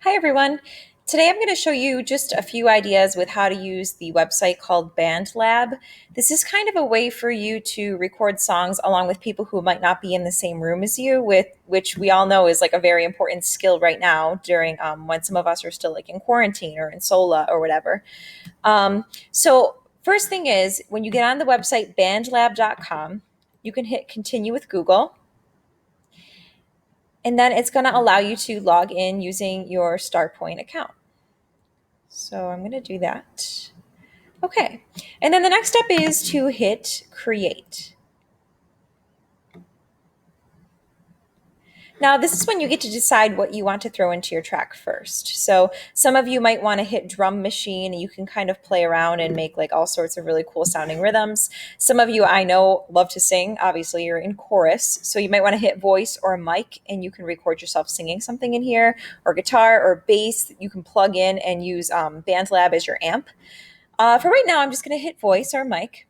Hi, everyone. Today I'm going to show you just a few ideas with how to use the website called Bandlab. This is kind of a way for you to record songs along with people who might not be in the same room as you, with which we all know is like a very important skill right now during when some of us are still like in quarantine or in SOLA or whatever. So first thing is when you get on the website bandlab.com, you can hit continue with Google. And then it's going to allow you to log in using your StarPoint account. So I'm going to do that. Okay. And then the next step is to hit create. Now, this is when you get to decide what you want to throw into your track first. So some of you might want to hit drum machine and you can kind of play around and make like all sorts of really cool sounding rhythms. Some of you I know love to sing. Obviously, you're in chorus. So you might want to hit voice or mic and you can record yourself singing something in here, or guitar or bass that you can plug in and use Bandlab as your amp. For right now, I'm just going to hit voice or mic.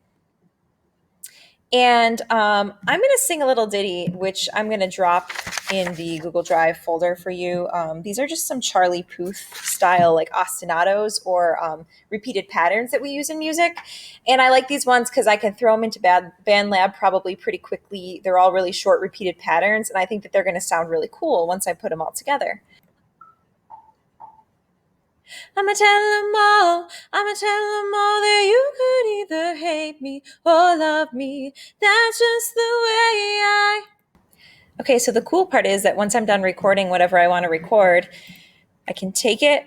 And I'm going to sing a little ditty, which I'm going to drop in the Google Drive folder for you. These are just some Charlie Puth style, like ostinatos or repeated patterns that we use in music. And I like these ones because I can throw them into Bandlab probably pretty quickly. They're all really short, repeated patterns. And I think that they're going to sound really cool once I put them all together. I'ma tell them all, I'ma tell them all that you could either hate me or love me. That's just the way I. Okay, so the cool part is that once I'm done recording whatever I want to record, I can take it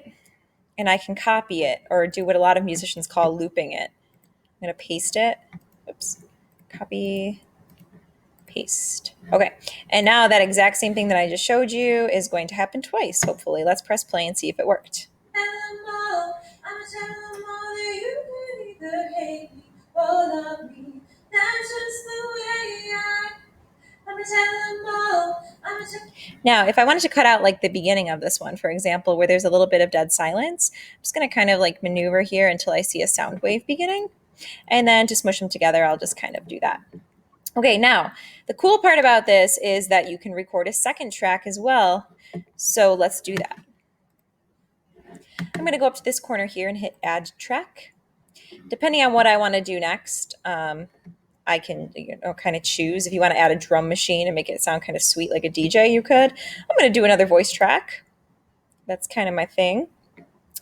and I can copy it or do what a lot of musicians call looping it. I'm going to paste it. Oops. Copy, paste. Okay, and now that exact same thing that I just showed you is going to happen twice, hopefully. Let's press play and see if it worked. I'ma tell them all that you could either hate me or love me. That's just the way I'ma tell them all. Now, if I wanted to cut out like the beginning of this one, for example, where there's a little bit of dead silence, I'm just going to kind of like maneuver here until I see a sound wave beginning. And then to smush them together, I'll just kind of do that. Okay, now, the cool part about this is that you can record a second track as well. So let's do that. I'm going to go up to this corner here and hit add track. Depending on what I want to do next, I can kind of choose. If you want to add a drum machine and make it sound kind of sweet like a DJ, you could. I'm going to do another voice track. That's kind of my thing.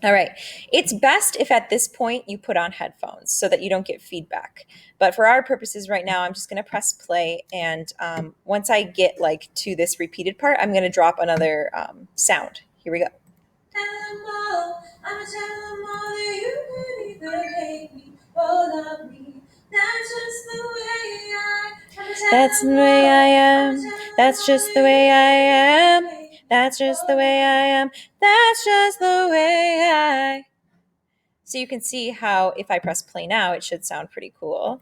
All right. It's best if at this point you put on headphones so that you don't get feedback. But for our purposes right now, I'm just going to press play. And once I get like to this repeated part, I'm going to drop another sound. Here we go. I'ma tell them all that you could either hate me or love me. That's just the way I. That's the way I am. That's just the way I am. That's just the way I am. That's just the way I. So you can see how if I press play now, it should sound pretty cool.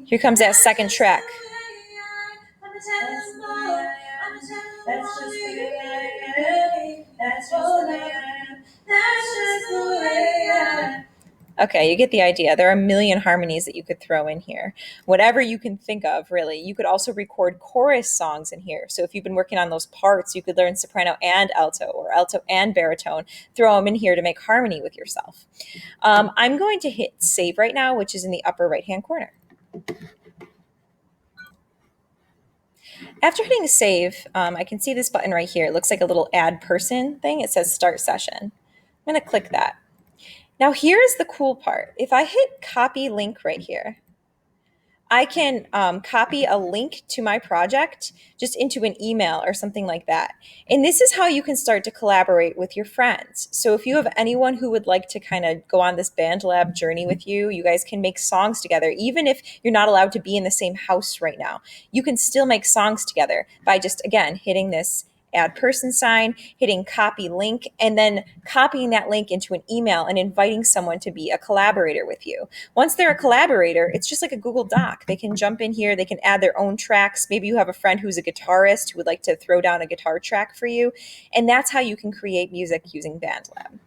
Here comes that second track. That's just the way I am. That's just the way I am. That's just the way I am. Okay, you get the idea. There are a million harmonies that you could throw in here. Whatever you can think of, really. You could also record chorus songs in here. So if you've been working on those parts, you could learn soprano and alto or alto and baritone. Throw them in here to make harmony with yourself. I'm going to hit save right now, which is in the upper right-hand corner. After hitting save, I can see this button right here. It looks like a little add person thing. It says start session. I'm going to click that. Now here's the cool part. If I hit copy link right here, I can copy a link to my project just into an email or something like that. And this is how you can start to collaborate with your friends. So if you have anyone who would like to kind of go on this Bandlab journey with you, you guys can make songs together. Even if you're not allowed to be in the same house right now, you can still make songs together by just, again, hitting this add person sign, hitting copy link, and then copying that link into an email and inviting someone to be a collaborator with you. Once they're a collaborator, it's just like a Google Doc. They can jump in here, they can add their own tracks. Maybe you have a friend who's a guitarist who would like to throw down a guitar track for you. And that's how you can create music using Bandlab.